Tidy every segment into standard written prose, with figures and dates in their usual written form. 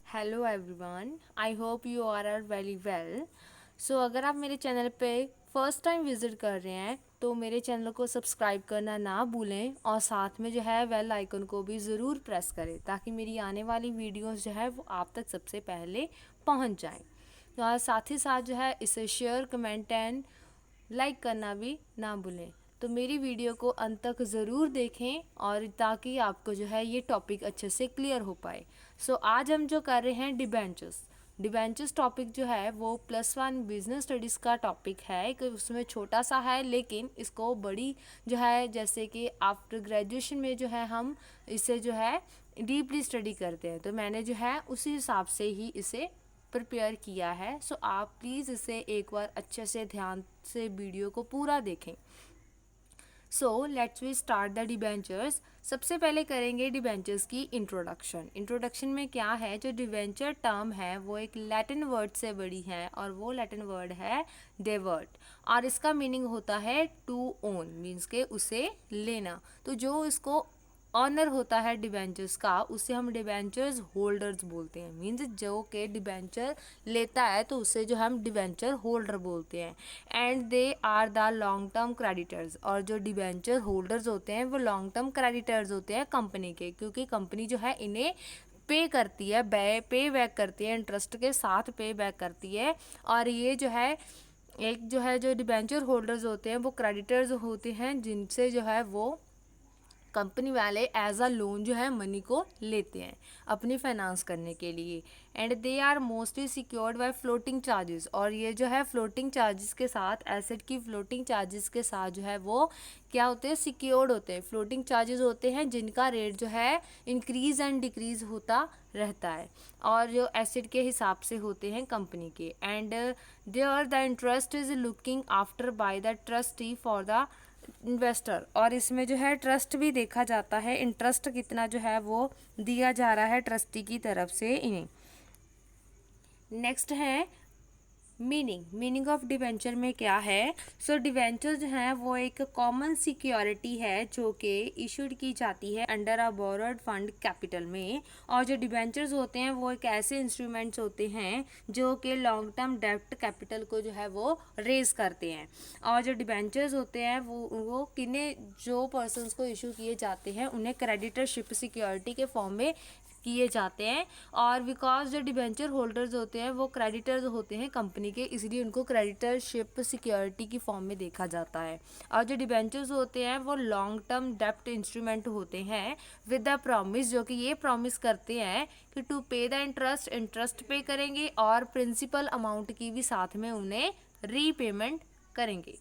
Hello everyone, I hope you are very well. So अगर आप मेरे चैनल पे फर्स्ट टाइम विज़िट कर रहे हैं तो मेरे चैनल को सब्सक्राइब करना ना भूलें और साथ में जो है बेल आइकन को भी ज़रूर प्रेस करें ताकि मेरी आने वाली वीडियोस जो है वो आप तक सबसे पहले पहुंच जाएं। और साथ ही साथ जो है इसे शेयर, कमेंट एंड लाइक करना भी ना भूलें। तो मेरी वीडियो को अंत तक ज़रूर देखें और ताकि आपको जो है ये टॉपिक अच्छे से क्लियर हो पाए। आज हम जो कर रहे हैं डिबेंचर्स टॉपिक जो है वो +1 बिजनेस स्टडीज़ का टॉपिक है कि उसमें छोटा सा है लेकिन इसको बड़ी जो है जैसे कि आफ्टर ग्रेजुएशन में जो है हम इसे जो है डीपली स्टडी करते हैं, तो मैंने जो है उसी हिसाब से ही इसे प्रिपेयर किया है। आप प्लीज़ इसे एक बार अच्छे से ध्यान से वीडियो को पूरा देखें। Let's we start the debentures. सबसे पहले करेंगे डिबेंचर्स की इंट्रोडक्शन में क्या है, जो डिबेंचर टर्म है वो एक लैटिन वर्ड से बड़ी है और वो लैटिन वर्ड है डेवर्ट और इसका मीनिंग होता है टू ओन, मीन्स के उसे लेना। तो जो इसको ऑनर होता है डिबेंचर्स का उसे हम डिबेंचर्स होल्डर्स बोलते हैं। मीन्स जो के डिबेंचर लेता है तो उसे जो हम डिबेंचर होल्डर बोलते हैं। And they are the long term creditors, और जो डिबेंचर होल्डर्स होते हैं वो लॉन्ग टर्म क्रेडिटर्स होते हैं कंपनी के, क्योंकि कंपनी जो है इन्हें पे करती है, पे बैक करती है, इंटरेस्ट के साथ पे बैक करती है। और ये जो है एक जो डिबेंचर होल्डर्स होते हैं वो क्रेडिटर्स होते हैं जिनसे जो है वो कंपनी वाले एज अ लोन जो है मनी को लेते हैं अपनी फाइनेंस करने के लिए। And they are mostly secured by floating charges, और ये जो है फ्लोटिंग चार्जेस के साथ, एसेट की फ्लोटिंग चार्जेस के साथ जो है वो क्या होते हैं, सिक्योर्ड होते हैं। फ्लोटिंग चार्जेस होते हैं जिनका रेट जो है इंक्रीज एंड डिक्रीज होता रहता है और जो एसेट के हिसाब से होते हैं कंपनी के। And there the interest is looking after by the trustee for the investor, और इसमें जो है ट्रस्ट भी देखा जाता है, इंटरेस्ट कितना जो है वो दिया जा रहा है ट्रस्टी की तरफ से इन्हें। नेक्स्ट है मीनिंग ऑफ डिवेंचर में क्या है। डिवेंचर जो है वो एक कॉमन सिक्योरिटी है जो कि इशूड की जाती है under a borrowed fund capital में। और जो डिवेंचर्स होते हैं वो एक ऐसे इंस्ट्रूमेंट्स होते हैं जो कि लॉन्ग टर्म डेब्ट कैपिटल को जो है वो रेज करते हैं। और जो डिवेंचर्स होते हैं वो किन्हें, जो पर्सनस को इशू किए जाते हैं उन्हें क्रेडिटरशिप सिक्योरिटी के फॉर्म में किए जाते हैं। और बिकॉज जो डिबेंचर होल्डर्स होते हैं वो क्रेडिटर्स होते हैं कंपनी के, इसलिए उनको क्रेडिटरशिप सिक्योरिटी की फॉर्म में देखा जाता है। और जो डिबेंचर्स होते हैं वो लॉन्ग टर्म डेप्ट इंस्ट्रूमेंट होते हैं विद द प्रॉमिस, जो कि ये प्रॉमिस करते हैं कि टू पे द इंटरेस्ट पे करेंगे और प्रिंसिपल अमाउंट की भी साथ में उन्हें रीपेमेंट करेंगे।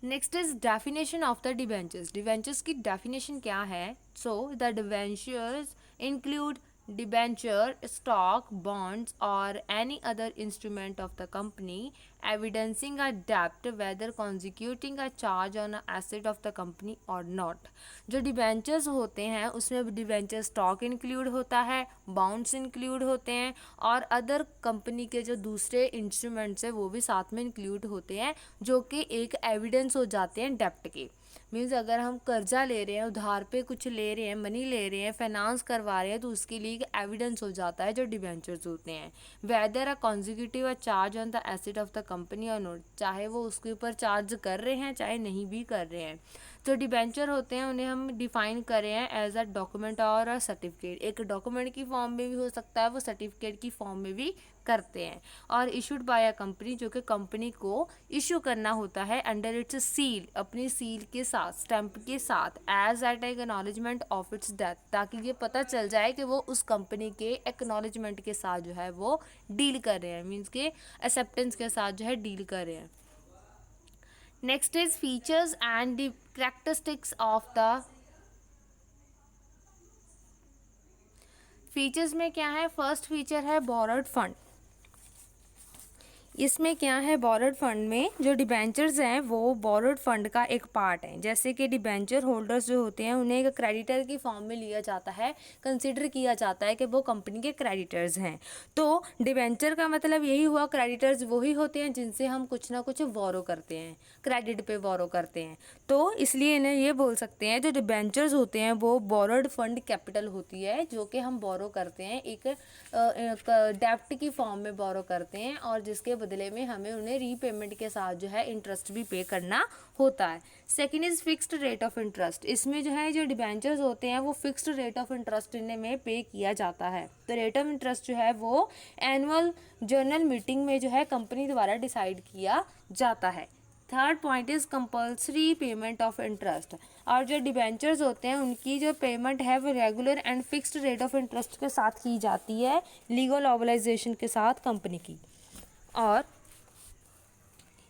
Next is definition of the debentures. Debentures की डेफिनेशन क्या है। The debentures include debenture, stock, bonds और any other instrument of the company evidencing a डेप्ट whether constituting a charge on a asset of the company और not. जो debentures होते हैं उसमें डिबेंचर स्टॉक इंक्लूड होता है, बॉन्ड्स इंक्लूड होते हैं और अदर कंपनी के जो दूसरे इंस्ट्रूमेंट्स हैं वो भी साथ में इंक्लूड होते हैं, जो कि एक एविडेंस हो जाते हैं डेप्ट के। मीन्स अगर हम कर्जा ले रहे हैं, उधार पे कुछ ले रहे हैं, मनी ले रहे हैं, फाइनेंस करवा रहे हैं, तो उसके लिए एक एविडेंस हो जाता है जो डिबेंचर्स होते हैं। Weather a consecutive a charge on the asset of the company और नोट, चाहे वो उसके ऊपर चार्ज कर रहे हैं चाहे नहीं भी कर रहे हैं। जो डिबेंचर होते हैं उन्हें हम डिफाइन कर रहे हैं एज अ डॉक्यूमेंट और अ सर्टिफिकेट। एक डॉक्यूमेंट की फॉर्म में भी हो सकता है, वो सर्टिफिकेट की फॉर्म में भी करते हैं। और इशूड बाय अ कंपनी, जो कि कंपनी को इशू करना होता है अंडर इट्स सील, अपनी सील के साथ, स्टैंप के साथ, as at acknowledgement of its death, ताकि ये पता चल जाए कि वो उस कंपनी के एक्नॉलेजमेंट के साथ जो है वो डील कर रहे हैं, मीन्स के एक्सेप्टेंस के साथ जो है डील कर रहे हैं। Next is features and the characteristics of the features में क्या है। फर्स्ट फीचर है बोरोड फंड। इसमें क्या है, बोरोड फंड में जो डिबेंचर्स हैं वो बोरोड फंड का एक पार्ट है। जैसे कि डिबेंचर होल्डर्स जो होते हैं उन्हें एक क्रेडिटर की फॉर्म में लिया जाता है, कंसिडर किया जाता है कि वो कंपनी के क्रेडिटर्स हैं। तो डिबेंचर का मतलब यही हुआ, क्रेडिटर्स वही होते हैं जिनसे हम कुछ ना कुछ बोरो करते हैं, क्रेडिट पे बोरो करते हैं। तो इसलिए इन्हें ये बोल सकते हैं जो डिबेंचर्स होते हैं वो बोरोड फंड कैपिटल होती है, जो कि हम बोरो करते हैं, एक डेप्ट की फॉर्म में बोरो करते हैं और जिसके बदले में हमें उन्हें रीपेमेंट के साथ जो है इंटरेस्ट भी पे करना होता है। Second is fixed rate of interest. इसमें जो है जो डिबेंचर्स होते हैं वो फिक्स्ड रेट ऑफ इंटरेस्ट इन्हें में पे किया जाता है। तो रेट ऑफ इंटरेस्ट जो है वो एनुअल जनरल मीटिंग में जो है कंपनी द्वारा डिसाइड किया जाता है। Third point is compulsory payment of interest. और जो डिबेंचर्स होते हैं उनकी जो पेमेंट है वो regular and fixed rate of interest के साथ की जाती है, लीगल ऑब्लाइजेशन के साथ कंपनी की। और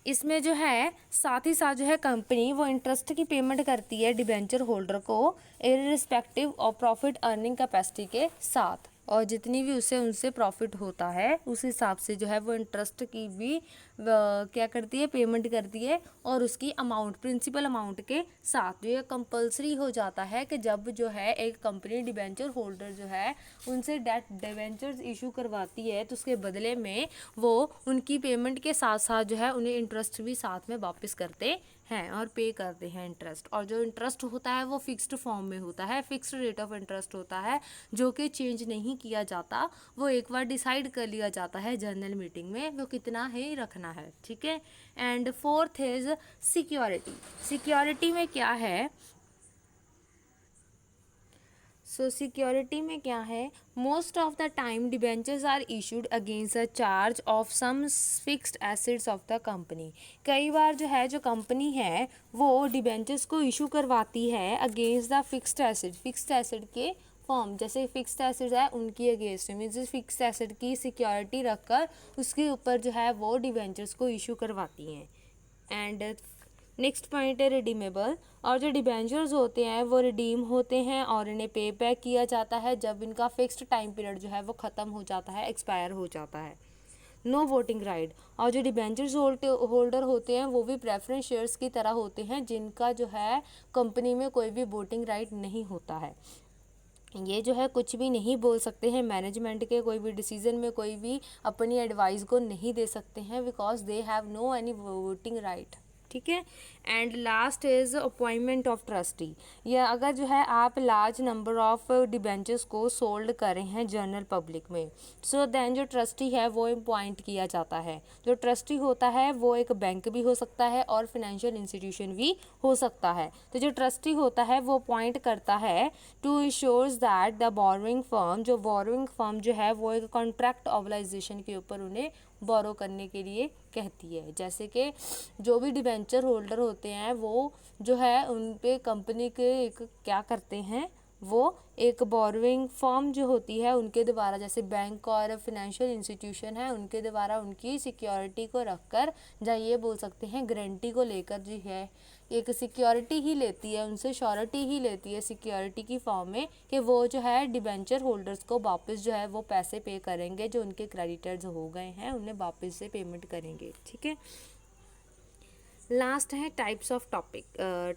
इसमें जो है साथ ही साथ जो है कंपनी वो इंटरेस्ट की पेमेंट करती है डिबेंचर होल्डर को, irrespective of profit earning capacity के साथ, और जितनी भी उनसे प्रॉफिट होता है उस हिसाब से जो है वो इंटरेस्ट की भी क्या करती है, पेमेंट करती है, और उसकी अमाउंट, प्रिंसिपल अमाउंट के साथ। जो ये कंपलसरी हो जाता है कि जब जो है एक कंपनी डिबेंचर होल्डर जो है उनसे डेट डिबेंचर्स इशू करवाती है तो उसके बदले में वो उनकी पेमेंट के साथ साथ जो है उन्हें इंटरेस्ट भी साथ में वापस करते हैं और पे करते हैं इंटरेस्ट। और जो इंटरेस्ट होता है वो फिक्स्ड फॉर्म में होता है, फिक्स्ड रेट ऑफ इंटरेस्ट होता है जो कि चेंज नहीं किया जाता, वो एक बार डिसाइड कर लिया जाता है जनरल मीटिंग में वो कितना है रखना है, ठीक है। And fourth is security. Security में क्या है, सो सिक्योरिटी में क्या है, most of the time debentures are issued against a charge of some fixed assets of the company. कई बार जो है जो कंपनी है वो डिबेंचर्स को इशू करवाती है against the fixed asset, fixed asset के फॉर्म, जैसे फिक्स्ड एसेट है उनकी अगेंस्ट में जो फिक्स्ड एसेट की सिक्योरिटी रखकर उसके ऊपर जो है वो डिबेंचर्स को इशू करवाती हैं। एंड नेक्स्ट पॉइंट है रिडीमेबल। और जो डिबेंचर्स होते हैं वो रिडीम होते हैं और इन्हें पे बैक किया जाता है जब इनका फिक्स्ड टाइम पीरियड जो है वो ख़त्म हो जाता है, एक्सपायर हो जाता है। No voting right. और जो डिबेंचर्स होल्डर होते हैं वो भी प्रेफरेंस शेयर्स की तरह होते हैं जिनका जो है कंपनी में कोई भी वोटिंग राइट नहीं होता है। ये जो है कुछ भी नहीं बोल सकते हैं, मैनेजमेंट के कोई भी डिसीजन में कोई भी अपनी एडवाइस को नहीं दे सकते हैं, because they have no any voting right, ठीक है। And last is appointment of trustee. या अगर जो है आप लार्ज नंबर ऑफ डिबेंचर्स को सोल्ड कर रहे हैं जनरल पब्लिक में, सो देन जो ट्रस्टी है वो अपॉइंट किया जाता है। जो ट्रस्टी होता है वो एक बैंक भी हो सकता है और फिनेंशियल इंस्टीट्यूशन भी हो सकता है। तो जो ट्रस्टी होता है वो अपॉइंट करता है to insures that the borrowing firm, जो बोरोइंग फर्म जो है वो एक कॉन्ट्रैक्ट ऑब्लाइजेशन के ऊपर उन्हें बोरो करने के लिए कहती है। जैसे कि जो भी डिबेंचर होल्डर होते हैं वो जो है उन पे कंपनी के एक क्या करते हैं, वो एक बोरोइंग फर्म जो होती है उनके द्वारा, जैसे बैंक और फाइनेंशियल इंस्टीट्यूशन है उनके द्वारा उनकी सिक्योरिटी को रखकर, या ये बोल सकते हैं गारंटी को लेकर जो है एक सिक्योरिटी ही लेती है, उनसे श्योरिटी ही लेती है सिक्योरिटी की फॉर्म में कि वो जो है डिबेंचर होल्डर्स को वापस जो है वो पैसे पे करेंगे, जो उनके क्रेडिटर्स हो गए हैं उन्हें वापस से पेमेंट करेंगे, ठीक है। लास्ट है types of topic,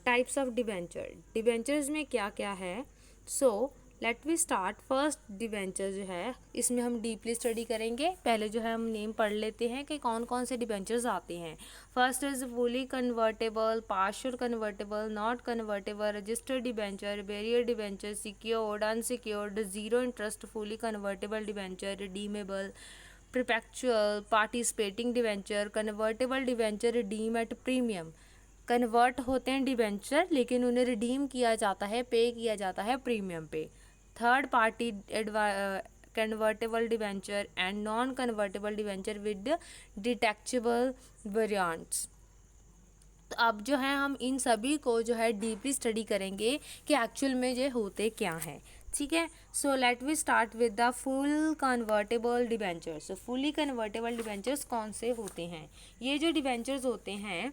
types of debenture. Debentures में क्या क्या है, so let we start. First debenture जो है इसमें हम डीपली स्टडी करेंगे। पहले जो है हम नेम पढ़ लेते हैं कि कौन कौन से डिबेंचर्स आते हैं। First is fully convertible, partial convertible, not convertible, registered debenture, barrier debenture, secured, unsecured, zero interest, fully convertible debenture, redeemable, perpetual, participating debenture, convertible debenture, redeem at premium. Convert होते हैं डिबेंचर लेकिन उन्हें redeem किया जाता है, पे किया जाता है प्रीमियम पे। Third party convertible debenture and non convertible debenture with detachable variants. तो अब जो है हम इन सभी को जो है डीपली स्टडी करेंगे कि एक्चुअल में ये होते क्या हैं, ठीक है। So let we start with the full convertible debentures. So fully convertible debentures कौन से होते हैं? ये जो डिबेंचर्स होते हैं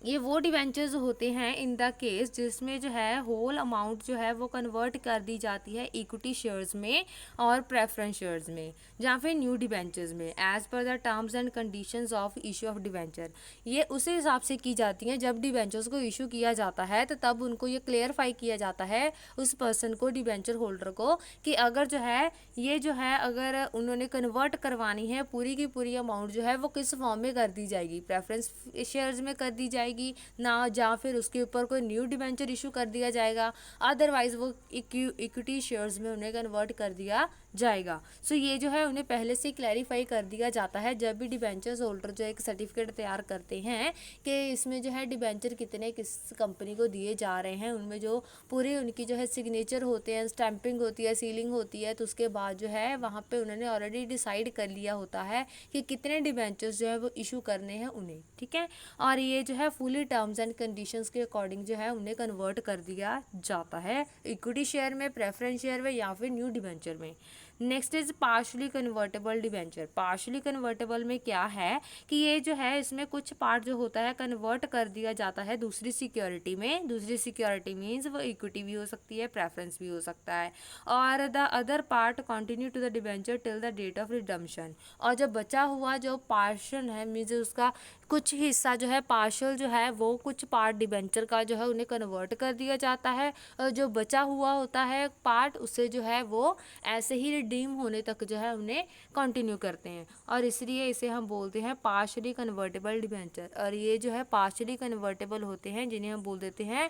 ये वो डिवेंचर्स होते हैं इन द केस जिसमें जो है होल अमाउंट जो है वो कन्वर्ट कर दी जाती है इक्विटी शेयर्स में और प्रेफरेंस शेयर्स में, या फिर न्यू डिवेंचर्स में, as per the terms and conditions of issue of debenture. ये उसी हिसाब से की जाती हैं जब डिवेंचर्स को इशू किया जाता है, तो तब उनको ये क्लियरफाई किया जाता है उस पर्सन को, डिवेंचर होल्डर को, कि अगर जो है ये जो है अगर उन्होंने कन्वर्ट करवानी है पूरी की पूरी अमाउंट जो है वो किस फॉर्म में कर दी जाएगी, प्रेफरेंस शेयर्स में कर दी जाएगी ना, या फिर उसके ऊपर कोई न्यू डिबेंचर इशू कर दिया जाएगा, अदरवाइज वो इक्विटी शेयर्स में उन्हें कन्वर्ट कर दिया जाएगा। सो ये जो है उन्हें पहले से क्लैरिफाई कर दिया जाता है जब भी डिबेंचर्स होल्डर जो एक सर्टिफिकेट तैयार करते हैं कि इसमें जो है डिबेंचर कितने किस कंपनी को दिए जा रहे हैं, उनमें जो पूरी उनकी जो है सिग्नेचर होते हैं, स्टैंपिंग होती है, सीलिंग होती है, तो उसके बाद जो है वहाँ पे उन्होंने ऑलरेडी डिसाइड कर लिया होता है कि कितने डिबेंचर्स जो है वो इशू करने हैं उन्हें, ठीक है। और ये जो है फुली टर्म्स एंड कंडीशंस के अकॉर्डिंग जो है उन्हें कन्वर्ट कर दिया जाता है इक्विटी शेयर में, प्रेफरेंस शेयर में, या फिर न्यू डिबेंचर में। Next is partially convertible debenture. Partially convertible में क्या है कि ये जो है इसमें कुछ पार्ट जो होता है कन्वर्ट कर दिया जाता है दूसरी सिक्योरिटी में। दूसरी सिक्योरिटी मीन्स वो इक्विटी भी हो सकती है, प्रेफरेंस भी हो सकता है, और the other part continue to the debenture till the date of redemption. और जो बचा हुआ जो पार्शन है मीन्स उसका कुछ हिस्सा जो है पार्शल जो है वो कुछ पार्ट डिबेंचर का जो है उन्हें कन्वर्ट कर दिया जाता है, और जो बचा हुआ होता है पार्ट उसे जो है वो ऐसे ही रिडीम होने तक जो है उन्हें कंटिन्यू करते हैं, और इसलिए इसे हम बोलते हैं पार्शली कन्वर्टेबल डिबेंचर। और ये जो है पार्शली कन्वर्टेबल होते हैं जिन्हें हम बोल देते हैं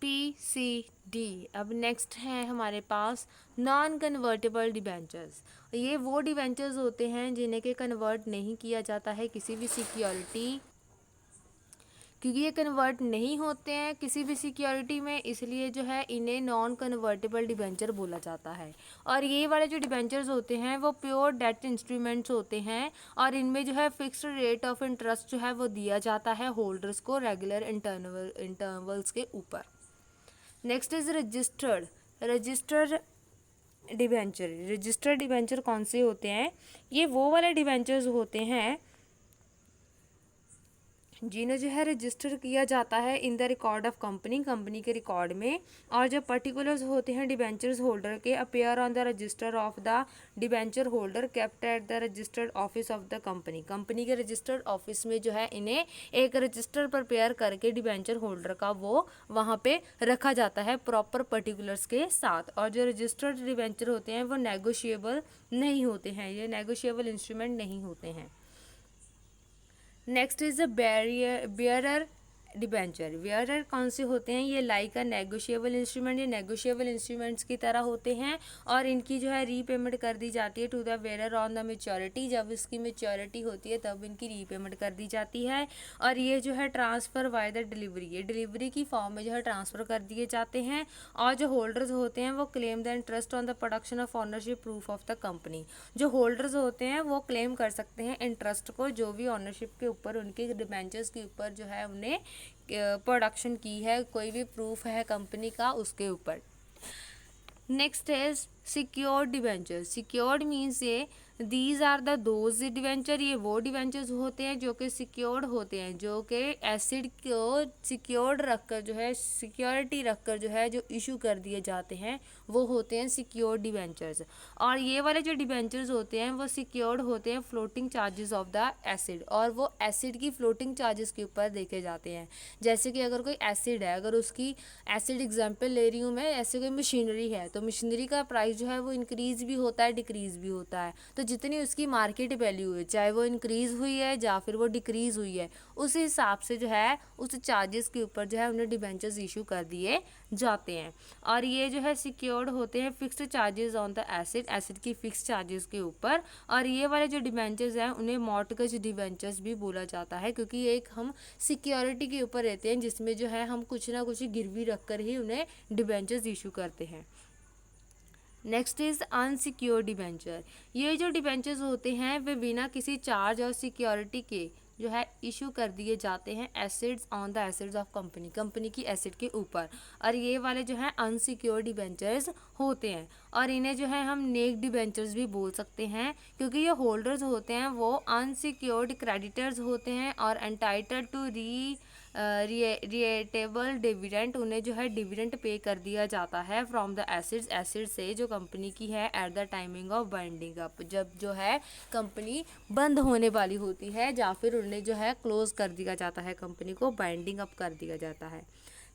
PCD। अब नेक्स्ट है हमारे पास नॉन कन्वर्टेबल डिबेंचर्स। ये वो डिबेंचर्स होते हैं जिन्हें के कन्वर्ट नहीं किया जाता है किसी भी सिक्योरिटी, क्योंकि ये कन्वर्ट नहीं होते हैं किसी भी सिक्योरिटी में, इसलिए जो है इन्हें नॉन कन्वर्टेबल डिबेंचर बोला जाता है। और ये वाले जो डिबेंचर्स होते हैं वो प्योर डेट इंस्ट्रूमेंट्स होते हैं, और इनमें जो है फिक्स्ड रेट ऑफ इंटरेस्ट जो है वो दिया जाता है होल्डर्स को रेगुलर इंटरवल्स के ऊपर। Next is registered debenture. Registered debenture कौन से होते हैं? ये वो वाले डिबेंचर्स होते हैं जिन्हें जो है रजिस्टर किया जाता है in the record of company के रिकॉर्ड में, और जो पर्टिकुलर्स होते हैं डिबेंचर्स होल्डर के appear on the register of the debenture holder kept at the registered office of the company के रजिस्टर्ड ऑफिस में जो है इन्हें एक रजिस्टर प्रिपेयर करके डिबेंचर होल्डर का वो वहाँ पे रखा जाता है प्रॉपर पर्टिकुलर्स के साथ। और जो रजिस्टर्ड डिबेंचर होते हैं वो नेगोशिएबल नहीं होते हैं, ये नेगोशिएबल इंस्ट्रूमेंट नहीं होते हैं। Next is bearer debenture. Bearer कौन से होते हैं? ये लाइक अ नेगोशिएबल इंस्ट्रूमेंट, ये नेगोशिएबल इंस्ट्रूमेंट्स की तरह होते हैं, और इनकी जो है रीपेमेंट कर दी जाती है to the bearer on the maturity. जब इसकी मेच्योरिटी होती है तब इनकी रीपेमेंट कर दी जाती है, और ये जो है ट्रांसफ़र बाय द डिलीवरी, ये डिलीवरी की फॉर्म में जो है ट्रांसफ़र कर दिए जाते हैं। और जो होल्डर्स होते हैं वो claim the interest on the production of ownership proof of the company. जो होल्डर्स होते हैं वो क्लेम कर सकते हैं इंटरेस्ट को जो भी ऑनरशिप के ऊपर उनके डिबेंचर्स के ऊपर जो है उन्हें प्रोडक्शन की है, कोई भी प्रूफ है कंपनी का उसके ऊपर। Next is secured debenture. Secured means ये these are the those debenture, ये वो डिवेंचर्स होते हैं जो कि सिक्योर्ड होते हैं, जो कि एसिड को सिक्योर्ड रखकर जो है सिक्योरिटी रखकर जो है जो इशू कर दिए जाते हैं वो होते हैं सिक्योर्ड डिवेंचर्स। और ये वाले जो डिवेंचर्स होते हैं वो सिक्योर्ड होते हैं floating charges of the acid, और वो एसिड की फ्लोटिंग चार्जेस के ऊपर देखे जाते हैं। जैसे कि अगर कोई एसिड है, अगर उसकी एसिड एग्जाम्पल ले रही हूँ मैं, ऐसे कोई मशीनरी है तो मशीनरी का प्राइस जो है वो इंक्रीज़ भी होता है डिक्रीज़ भी होता है, तो जितनी उसकी मार्केट वैल्यू है चाहे वो इंक्रीज़ हुई है या फिर वो डिक्रीज़ हुई है उस हिसाब से जो है उस चार्जेस के ऊपर जो है उन्हें डिबेंचर्स इशू कर दिए जाते हैं। और ये जो है सिक्योर्ड होते हैं fixed charges on the acid, acid की फिक्स चार्जेस के ऊपर। और ये वाले जो डिबेंचर्स हैं उन्हें मॉर्टगेज डिबेंचर्स भी बोला जाता है, क्योंकि एक हम सिक्योरिटी के ऊपर रहते हैं जिसमें जो है हम कुछ ना कुछ गिरवी रख कर ही उन्हें डिबेंचर्स इशू करते हैं। Next is unsecured debenture. ये जो डिबेंचर्स होते हैं वे बिना किसी चार्ज और सिक्योरिटी के जो है इशू कर दिए जाते हैं acids on the acids of company, company की एसिड के ऊपर। और ये वाले जो है अनसिक्योर्ड डिबेंचर्स होते हैं, और इन्हें जो है हम नेक्ड डिबेंचर्स भी बोल सकते हैं, क्योंकि ये होल्डर्स होते हैं वो अनसिक्योर्ड क्रेडिटर्स होते हैं और एंटाइटल्ड टू रिएटेबल डिविडेंड, उन्हें जो है डिविडेंड पे कर दिया जाता है फ्रॉम द एसिड्स, एसिड से जो कंपनी की है at the timing of binding up, जब जो है कंपनी बंद होने वाली होती है या फिर उन्हें जो है क्लोज कर दिया जाता है, कंपनी को बाइंडिंग अप कर दिया जाता है।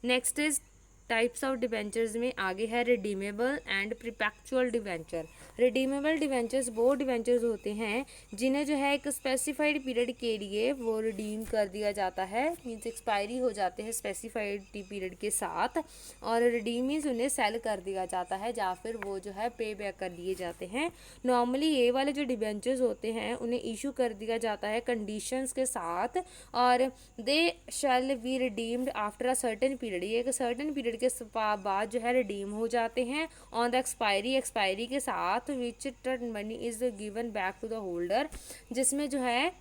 Next is types of debentures में आगे है redeemable and perpetual debenture. Redeemable debentures वो डिवेंचर्स होते हैं जिन्हें जो है एक स्पेसिफाइड पीरियड के लिए वो रिडीम कर दिया जाता है, मीन्स एक्सपायरी हो जाते हैं स्पेसिफाइड पीरियड के साथ, और रिडीम मीन्स उन्हें सेल कर दिया जाता है या फिर वो जो है पे बैक कर दिए जाते हैं। नॉर्मली ये वाले जो डिवेंचर्स होते हैं उन्हें इशू कर दिया जाता है कंडीशंस के साथ, और they shall be redeemed after a certain period, ये एक सर्टेन पीरियड के बाद जो है रिडीम हो जाते हैं ऑन द एक्सपायरी के साथ, which money is given back to the holder, जिसमें जो है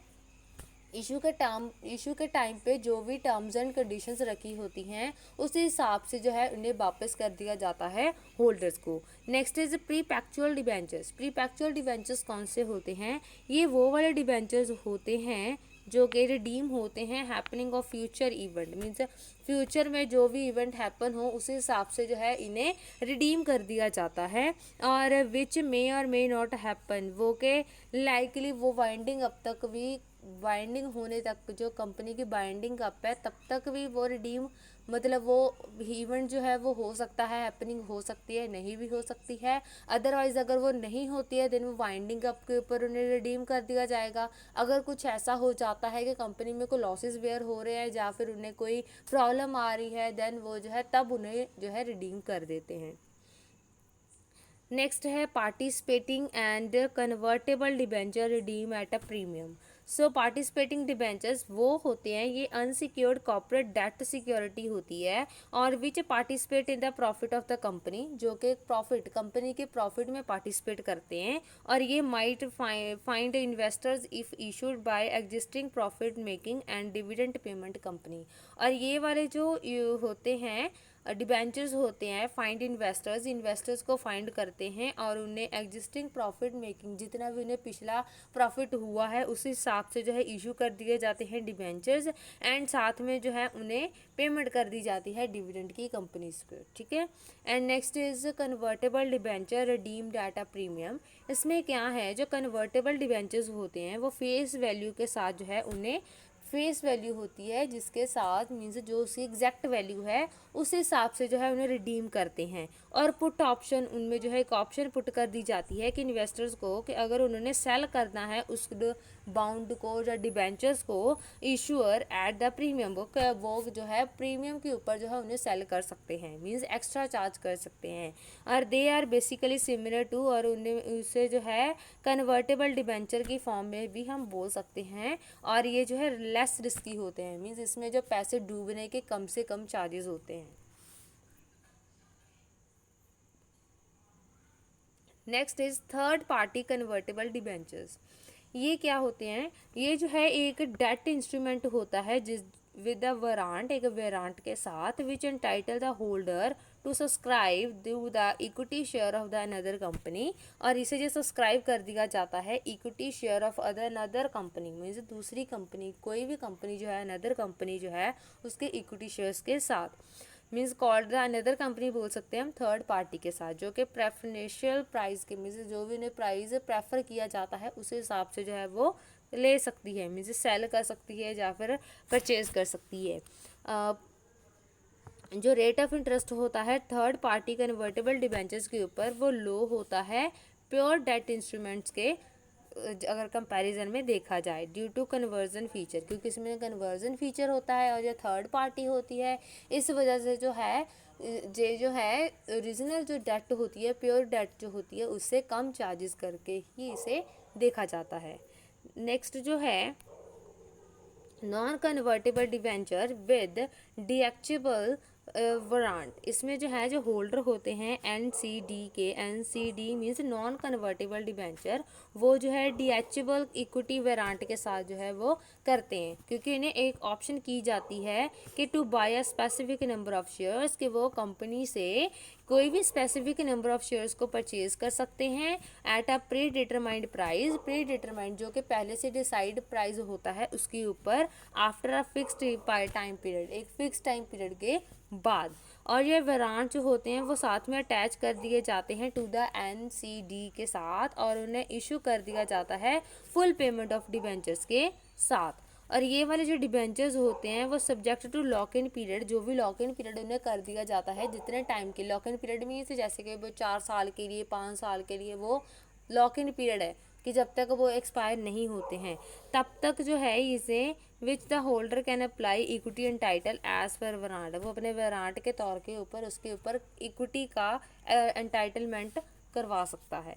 इशू के टाइम पे जो भी टर्म्स एंड कंडीशंस रखी होती हैं उस हिसाब से जो है उन्हें वापस कर दिया जाता है होल्डर्स को। Next is perpetual debentures. Perpetual debentures कौन से होते हैं? ये वो वाले डिबेंचर्स होते हैं जो कि रिडीम होते हैं happening of future event, means future में जो भी इवेंट हैपन हो उस हिसाब से जो है इन्हें रिडीम कर दिया जाता है, और विच मे और मे नॉट हैपन, वो के लाइकली वो वाइंडिंग अप तक भी, बाइंडिंग होने तक जो कंपनी की बाइंडिंग अप है तब तक भी वो रिडीम, मतलब वो इवेंट जो है वो हो सकता है, हैपनिंग हो सकती है, नहीं भी हो सकती है। अदरवाइज अगर वो नहीं होती है देन वो वाइंडिंग अप के ऊपर उन्हें रिडीम कर दिया जाएगा। अगर कुछ ऐसा हो जाता है कि कंपनी में कोई लॉसेस बेयर हो रहे हैं या फिर उन्हें कोई प्रॉब्लम आ रही है देन वो जो है तब उन्हें जो है रिडीम कर देते हैं। नेक्स्ट है participating and convertible debenture redeem at a premium. So participating debentures वो होते हैं, ये अनसिक्योर्ड कॉर्पोरेट डेट सिक्योरिटी होती है, और which participate in the profit of the company, जो कि प्रॉफिट, कंपनी के प्रॉफिट में पार्टिसिपेट करते हैं, और ये might find investors if issued by existing profit making and dividend payment company. और ये वाले जो होते हैं डिबेंचर्स होते हैं फाइंड इन्वेस्टर्स, इन्वेस्टर्स को फाइंड करते हैं और उन्हें एग्जिस्टिंग प्रॉफिट मेकिंग, जितना भी उन्हें पिछला प्रॉफिट हुआ है उस हिसाब से जो है इशू कर दिए जाते हैं डिबेंचर्स, एंड साथ में जो है उन्हें पेमेंट कर दी जाती है डिविडेंड की कंपनीज को, ठीक है। And next is convertible debenture redeemed at a premium. इसमें क्या है, जो कन्वर्टेबल डिबेंचर्स होते हैं वो फेस वैल्यू के साथ जो है उन्हें, फेस वैल्यू होती है जिसके साथ मीन्स जो उसकी एग्जैक्ट वैल्यू है उस हिसाब से जो है उन्हें रिडीम करते हैं, और पुट ऑप्शन, उनमें जो है एक ऑप्शन पुट कर दी जाती है कि इन्वेस्टर्स को कि अगर उन्होंने सेल करना है उस बाउंड को या डिबेंचर्स को इशूअर एट द प्रीमियम, वो जो है प्रीमियम के ऊपर जो है उन्हें सेल कर सकते हैं, मीन्स एक्स्ट्रा चार्ज कर सकते हैं, और they are basically similar to, और उन्हें उसे जो है कन्वर्टेबल डिबेंचर की फॉर्म में भी हम बोल सकते हैं, और ये जो है लेस रिस्की होते हैं, मीन्स इसमें जो पैसे डूबने के कम से कम चार्जेस होते हैं। Next is third party convertible debentures. ये क्या होते हैं, ये जो है एक डेट इंस्ट्रूमेंट होता है जिस विद अ वारंट, एक वारंट के साथ, which entitle the holder to subscribe to the equity share of the another company, और इसे जो सब्सक्राइब कर दिया जाता है equity share of another company, means दूसरी कंपनी, कोई भी कंपनी जो है अनदर कंपनी जो है उसके इक्विटी शेयर्स के साथ, means called the another company बोल सकते हैं हम थर्ड पार्टी के साथ, जो कि प्रेफरेंशियल प्राइस के, मीन्स जो भी उन्हें प्राइस प्रेफर किया जाता है उस हिसाब से जो है वो ले सकती है, मीन्स सेल कर सकती है या फिर परचेज कर सकती है। जो रेट ऑफ इंटरेस्ट होता है थर्ड पार्टी कन्वर्टेबल डिबेंचर्स के ऊपर वो लो होता है प्योर डेट इंस्ट्रूमेंट्स के अगर कंपैरिजन में देखा जाए, ड्यू टू कन्वर्जन फीचर, क्योंकि इसमें कन्वर्जन फीचर होता है और जो थर्ड पार्टी होती है इस वजह से जो है ये जो है ओरिजिनल जो डेट होती है, प्योर डेट जो होती है उससे कम चार्जेस करके ही इसे देखा जाता है। नेक्स्ट जो है non convertible debenture with detachable warrant, इसमें जो है जो होल्डर होते हैं एनसीडी के, NCD means non convertible debenture, वो जो है डीएचेबल इक्विटी वारंट के साथ जो है वो करते हैं, क्योंकि इन्हें एक ऑप्शन की जाती है कि to buy a specific number of shares, कि वो कंपनी से कोई भी स्पेसिफिक नंबर ऑफ शेयर्स को परचेज कर सकते हैं at a predetermined price, predetermined जो कि पहले से डिसाइड प्राइस होता है उसके ऊपर, after a fixed time period, एक फिक्स टाइम पीरियड के बाद। और ये वारंट जो होते हैं वो साथ में अटैच कर दिए जाते हैं टू द एनसीडी के साथ, और उन्हें इशू कर दिया जाता है फुल पेमेंट ऑफ डिबेंचर्स के साथ। और ये वाले जो डिबेंचर्स होते हैं वो subject to lock in period, जो भी लॉक इन पीरियड उन्हें कर दिया जाता है जितने टाइम के, लॉक इन पीरियड मीन्स जैसे कि वो 4 साल के लिए, 5 साल के लिए वो लॉक इन पीरियड है कि जब तक वो एक्सपायर नहीं होते हैं तब तक जो है इसे which the holder can apply equity and title as per warrant, वो अपने वारंट के तौर के ऊपर उसके ऊपर इक्विटी का एंटाइटलमेंट करवा सकता है।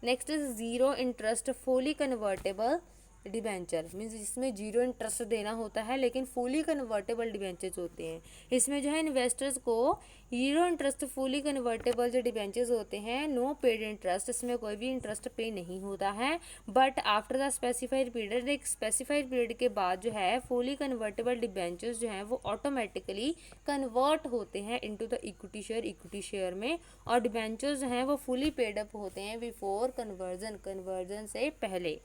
Next is zero interest fully convertible debenture, means जिसमें जीरो इंटरेस्ट देना होता है लेकिन फुली कन्वर्टेबल डिबेंचर्स होते हैं। इसमें जो है इन्वेस्टर्स को जीरो इंटरेस्ट फुली कन्वर्टेबल जो डिबेंचर्स होते हैं, नो पेड इंटरेस्ट, इसमें कोई भी इंटरेस्ट पे नहीं होता है, but after the specified period, एक स्पेसिफाइड पीरियड के बाद जो है फुली कन्वर्टेबल डिबेंचर्स जो हैं वो ऑटोमेटिकली कन्वर्ट होते हैं इनटू द इक्विटी शेयर में, और डिबेंचर्स जो हैं वो फुली पेड अप होते हैं बिफोर कन्वर्जन, कन्वर्जन से पहले।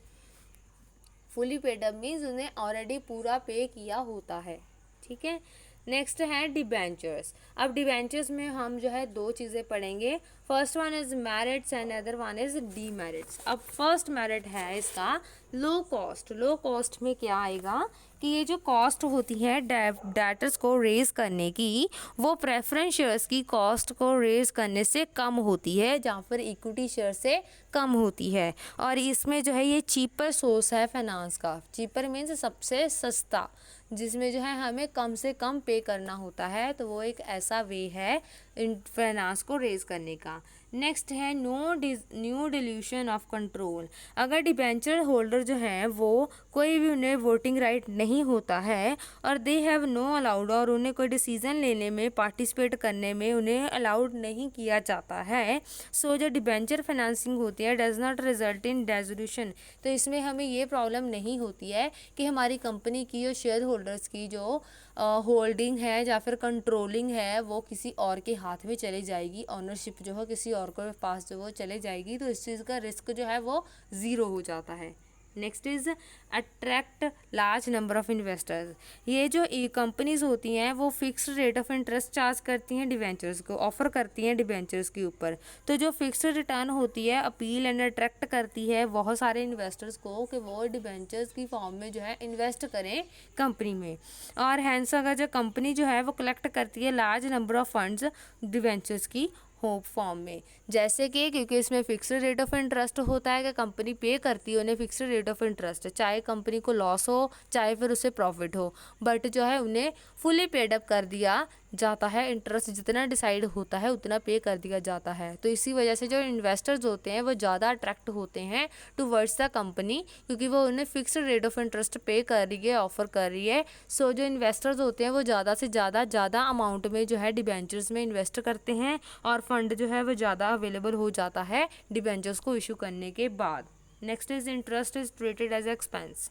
फुली पेड अप मीन्स उन्हें ऑलरेडी पूरा पे किया होता है, ठीक है। नेक्स्ट है डिबेंचर्स। अब डिबेंचर्स में हम जो है दो चीज़ें पढ़ेंगे, first one is merits and other one is demerits. अब फर्स्ट मेरिट है इसका लो कॉस्ट। लो कॉस्ट में क्या आएगा कि ये जो कॉस्ट होती है डेटर्स को रेज करने की, वो प्रेफरेंस शेयर्स की कॉस्ट को रेज करने से कम होती है, जहाँ पर इक्विटी शेयर से कम होती है। और इसमें जो है ये चीपर सोर्स है फाइनेंस का, चीपर मीन्स सबसे सस्ता, जिसमें जो है हमें कम से कम पे करना होता है, तो वो एक ऐसा वे है फाइनेंस को रेज करने का। नेक्स्ट है न्यू डिल्यूशन ऑफ कंट्रोल। अगर डिबेंचर होल्डर जो हैं वो कोई भी उन्हें वोटिंग राइट नहीं होता है और दे हैव नो अलाउड, और उन्हें कोई डिसीजन लेने में, पार्टिसिपेट करने में उन्हें अलाउड नहीं किया जाता है, सो जो डिबेंचर फाइनेंसिंग होती है does not result in dissolution, तो इसमें हमें ये प्रॉब्लम नहीं होती है कि हमारी कंपनी की जो शेयर होल्डर्स की जो होल्डिंग है या फिर कंट्रोलिंग है वो किसी और के हाथ में चली जाएगी, ऑनरशिप जो है किसी और के पास जो वो चले जाएगी, तो इस चीज़ का रिस्क जो है वो ज़ीरो हो जाता है। Next is attract large number of investors. ये जो कंपनीज होती हैं वो fixed rate of interest charge करती हैं डिबेंचर्स को, ऑफर करती हैं डिबेंचर्स के ऊपर, तो जो फिक्स्ड रिटर्न होती है अपील एंड अट्रैक्ट करती है बहुत सारे इन्वेस्टर्स को कि वो डिबेंचर्स की फॉर्म में जो है इन्वेस्ट करें कंपनी में। और हैंस अगर जो कंपनी जो है वो कलेक्ट करती है large number of funds debentures की होप फॉर्म में, जैसे कि क्योंकि इसमें फिक्स्ड रेट ऑफ इंटरेस्ट होता है कि कंपनी पे करती है उन्हें फिक्स्ड रेट ऑफ इंटरेस्ट, चाहे कंपनी को लॉस हो चाहे फिर उसे प्रॉफिट हो, बट जो है उन्हें फुली पेड अप कर दिया जाता है, इंटरेस्ट जितना डिसाइड होता है उतना पे कर दिया जाता है। तो इसी वजह से जो इन्वेस्टर्स होते हैं वो ज़्यादा अट्रैक्ट होते हैं टूवर्ड्स द कंपनी, क्योंकि वो उन्हें फिक्स्ड रेट ऑफ इंटरेस्ट पे कर रही है, ऑफर कर रही है। सो जो इन्वेस्टर्स होते हैं वो ज़्यादा से ज़्यादा अमाउंट में जो है डिबेंचर्स में इन्वेस्ट करते हैं, और फंड जो है वो ज़्यादा अवेलेबल हो जाता है डिबेंचर्स को इशू करने के बाद। Next is interest is treated as expense.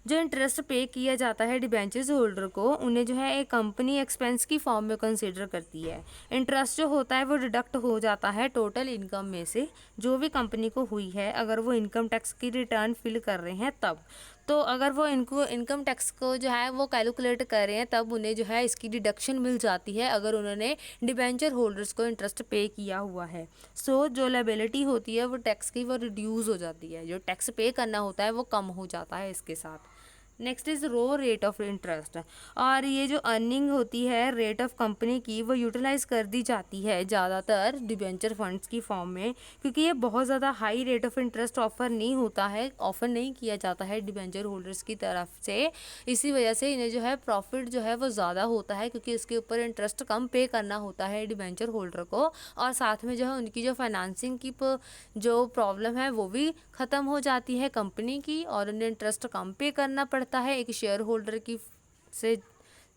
जो इंटरेस्ट पे किया जाता है डिबेंचर्स होल्डर को, उन्हें जो है एक कंपनी एक्सपेंस की फॉर्म में कंसीडर करती है। इंटरेस्ट जो होता है वो डिडक्ट हो जाता है टोटल इनकम में से जो भी कंपनी को हुई है, अगर वो इनकम टैक्स की रिटर्न फिल कर रहे हैं तब। तो अगर वो इनको इनकम टैक्स को जो है वो कैलकुलेट कर रहे हैं तब उन्हें जो है इसकी डिडक्शन मिल जाती है अगर उन्होंने डिबेंचर होल्डर्स को इंटरेस्ट पे किया हुआ है। सो जो लायबिलिटी होती है वो टैक्स की वो रिड्यूस हो जाती है, जो टैक्स पे करना होता है वो कम हो जाता है इसके साथ। Next is low rate of interest. और ये जो अर्निंग होती है रेट ऑफ कंपनी की वो यूटिलाइज कर दी जाती है ज़्यादातर डिबेंचर फंड्स की फॉर्म में, क्योंकि ये बहुत ज़्यादा high rate of interest offer नहीं होता है, ऑफर नहीं किया जाता है डिबेंचर होल्डर्स की तरफ से। इसी वजह से इन्हें जो है प्रॉफिट जो है वो ज़्यादा होता है, क्योंकि इसके ऊपर इंटरेस्ट कम पे करना होता है डिबेंचर होल्डर को, और साथ में जो है उनकी जो फाइनेंसिंग की जो प्रॉब्लम है वो भी ख़त्म हो जाती है कंपनी की, और उन्हें इंटरेस्ट कम पे करना पड़ता है एक शेयर होल्डर की से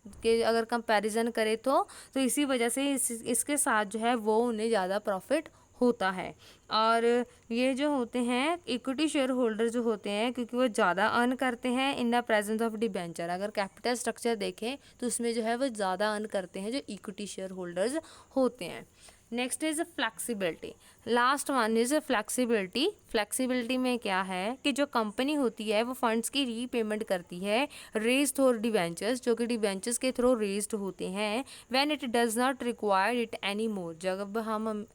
के अगर कंपैरिजन करें तो इसी वजह से इसके साथ जो है वो उन्हें ज़्यादा प्रॉफिट होता है। और ये जो होते हैं इक्विटी शेयर होल्डर जो होते हैं, क्योंकि वो ज़्यादा अर्न करते हैं in the presence of debenture. अगर कैपिटल स्ट्रक्चर देखें तो उसमें जो है वो ज़्यादा अर्न करते हैं जो इक्विटी शेयर होल्डर्स होते हैं। Next is flexibility. Last one is flexibility. Flexibility में क्या है कि जो कंपनी होती है वो फंड्स की रीपेमेंट करती है रेज थ्रू डिबेंचर्स, जो कि डिबेंचर्स के थ्रू रेज्ड होते हैं, when it does not require it any more, जब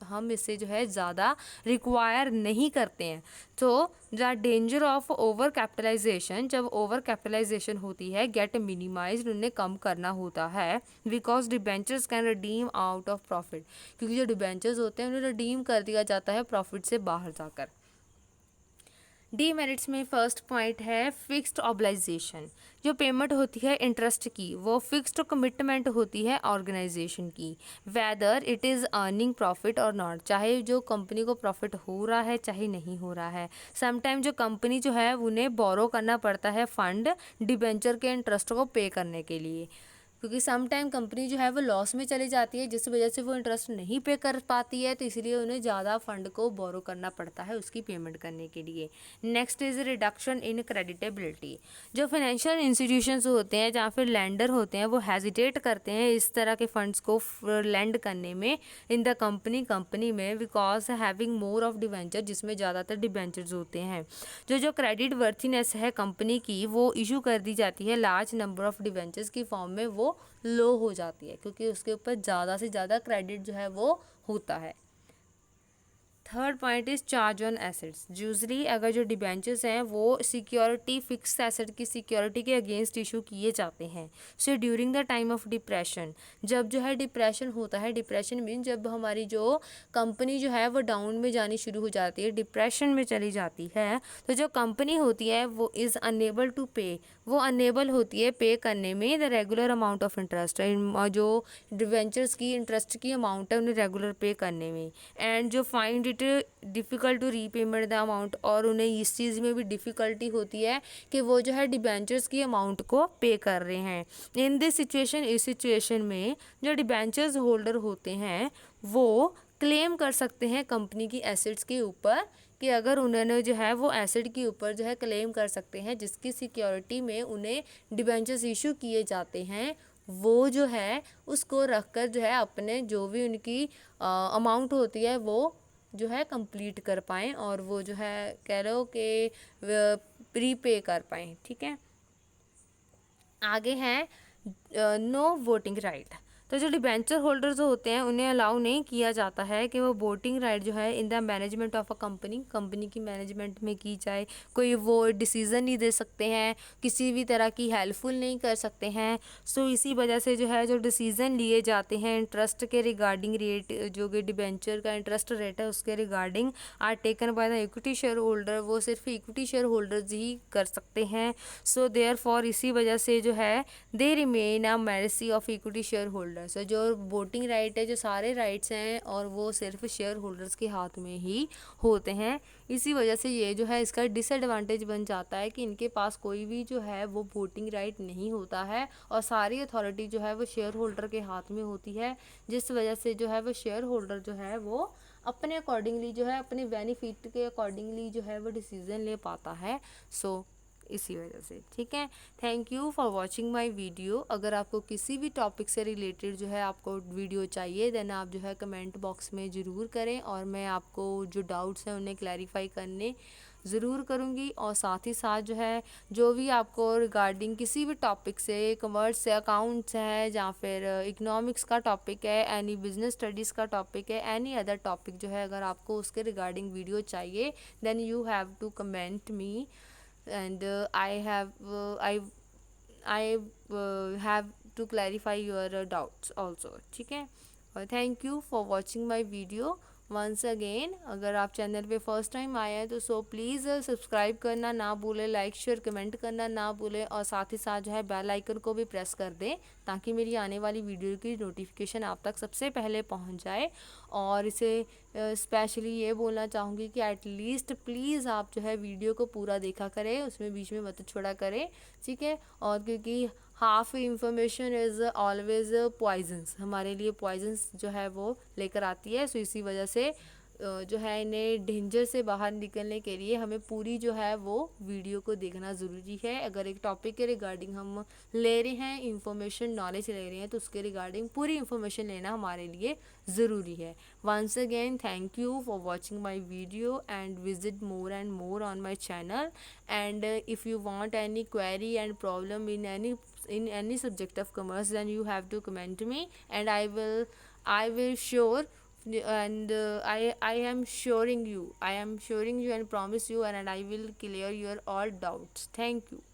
हम इससे जो है ज़्यादा रिक्वायर नहीं करते हैं। तो the danger of overcapitalisation, जब ओवर कैपिटलाइजेशन होती है, गेट मिनिमाइज, उन्हें कम करना होता है, because debentures can redeem out of profit, क्योंकि जो डिबेंचर्स होते हैं उन्हें रिडीम कर दिया जाता है प्रॉफिट से बाहर जाकर। डीमेरिट्स में फर्स्ट पॉइंट है फिक्स्ड ऑब्लाइजेशन। जो पेमेंट होती है इंटरेस्ट की वो फिक्स्ड कमिटमेंट होती है ऑर्गेनाइजेशन की, whether it is earning profit और नॉट, चाहे जो कंपनी को प्रॉफिट हो रहा है चाहे नहीं हो रहा है। समटाइम जो कंपनी जो है उन्हें बोरो करना पड़ता है फंड डिबेंचर के इंटरेस्ट को पे करने के लिए, क्योंकि सम टाइम कंपनी जो है वो लॉस में चली जाती है जिस वजह से वो इंटरेस्ट नहीं पे कर पाती है, तो इसलिए उन्हें ज़्यादा फंड को बोरो करना पड़ता है उसकी पेमेंट करने के लिए। Next is reduction in creditability. जो फाइनेंशियल इंस्टीट्यूशंस होते हैं जहाँ फिर लैंडर होते हैं वो हेजिटेट करते हैं इस तरह के फंड्स को लैंड करने में इन द कंपनी में, because having more of debenture, जिसमें ज़्यादातर डिवेंचर्स होते हैं। जो क्रेडिट वर्थीनेस है कंपनी की वो इशू कर दी जाती है लार्ज नंबर ऑफ डिवेंचर्स की फॉर्म में, वो लो हो जाती है क्योंकि उसके ऊपर ज़्यादा से ज़्यादा क्रेडिट जो है वो होता है। Third point is charge on assets. Usually अगर जो डिबेंचर्स हैं वो सिक्योरिटी फिक्स एसेट की सिक्योरिटी के अगेंस्ट इशू किए जाते हैं। So during the time of depression, जब जो है डिप्रेशन होता है, डिप्रेशन मीन जब हमारी जो कंपनी जो है वो डाउन में जानी शुरू हो जाती है, डिप्रेशन में चली जाती है, तो जो कंपनी होती है वो इज़ अनेबल टू पे, वो अनेबल होती है पे करने में the regular amount of interest, जो डिवेंचर्स की इंटरेस्ट की अमाउंट है उन्हें रेगुलर पे करने में, एंड जो find it difficult to repayment the amount, और उन्हें इस चीज़ में भी डिफ़िकल्टी होती है कि वो जो है डिबेंचर्स की अमाउंट को पे कर रहे हैं। इन दिस सिचुएशन, इस सिचुएशन में जो डिबेंचर्स होल्डर होते हैं वो क्लेम कर सकते हैं कंपनी की एसेट्स के ऊपर, कि अगर उन्होंने जो है वो एसेट के ऊपर जो है क्लेम कर सकते हैं जिसकी सिक्योरिटी में उन्हें डिबेंचर्स इशू किए जाते हैं, वो जो है उसको रखकर जो है अपने जो भी उनकी अमाउंट होती है वो जो है कंप्लीट कर पाएँ, और वो जो है कह लो कि प्रीपे कर पाएँ। ठीक है, आगे हैं नो वोटिंग राइट। तो जो डिबेंचर होल्डर्स होते हैं उन्हें अलाउ नहीं किया जाता है कि वो वोटिंग राइट जो है in the management of a company की मैनेजमेंट में की जाए। कोई वो डिसीज़न नहीं दे सकते हैं, किसी भी तरह की हेल्पफुल नहीं कर सकते हैं। सो इसी वजह से जो है जो डिसीज़न लिए जाते हैं इंटरेस्ट के रिगार्डिंग, रेट जो कि डिबेंचर का इंटरेस्ट रेट है उसके regarding are taken by the equity share holder, वो सिर्फ इक्विटी शेयर होल्डर्स ही कर सकते हैं। सो देयर फॉर इसी वजह से जो है they remain a mercy of equity share holder. So जो वोटिंग राइट है, जो सारे राइट्स हैं और वो सिर्फ शेयर होल्डर्स के हाथ में ही होते हैं। इसी वजह से ये जो है इसका डिसएडवांटेज बन जाता है कि इनके पास कोई भी जो है वो वोटिंग राइट नहीं होता है और सारी अथॉरिटी जो है वो शेयर होल्डर के हाथ में होती है, जिस वजह से जो है वो शेयर होल्डर जो है वो अपने अकॉर्डिंगली जो है अपने बेनिफिट के अकॉर्डिंगली जो है वो डिसीज़न ले पाता है। सो इसी वजह से। ठीक है, thank you for watching my video. अगर आपको किसी भी टॉपिक से रिलेटेड जो है आपको वीडियो चाहिए देन आप जो है कमेंट बॉक्स में ज़रूर करें और मैं आपको जो डाउट्स हैं उन्हें क्लैरिफाई करने ज़रूर करूँगी। और साथ ही साथ जो है जो भी आपको रिगार्डिंग किसी भी टॉपिक से, कॉमर्स से, अकाउंट्स है या फिर इकोनॉमिक्स का टॉपिक है, एनी बिजनेस स्टडीज़ का टॉपिक है, एनी अदर टॉपिक जो है अगर आपको उसके रिगार्डिंग वीडियो चाहिए then you have to comment me and I have to clarify your doubts also। ठीक है, और thank you for watching my video once again. अगर आप चैनल पे फर्स्ट टाइम आए हैं तो सो प्लीज़ सब्सक्राइब करना ना भूलें, लाइक शेयर कमेंट करना ना भूलें और साथ ही साथ जो है बेल आइकन को भी प्रेस कर दें ताकि मेरी आने वाली वीडियो की नोटिफिकेशन आप तक सबसे पहले पहुंच जाए। और इसे स्पेशली ये बोलना चाहूँगी कि एटलीस्ट प्लीज़ आप जो है वीडियो को पूरा देखा करें, उसमें बीच में मत छोड़ा करें। ठीक है, और क्योंकि half information is always poisons, हमारे लिए पॉइजन्स जो है वो लेकर आती है। सो इसी वजह से जो है इन्हें डेंजर से बाहर निकलने के लिए हमें पूरी जो है वो वीडियो को देखना ज़रूरी है। अगर एक टॉपिक के रिगार्डिंग हम ले रहे हैं इंफॉर्मेशन, नॉलेज ले रहे हैं, तो उसके रिगार्डिंग पूरी इंफॉर्मेशन लेना हमारे लिए ज़रूरी है। Once again thank you for watching my video and visit more and more on my channel. And if you want any query and problem in any subject of commerce, then you have to comment me, and I will sure, and I am assuring you and promise you, and I will clear your all doubts. Thank you.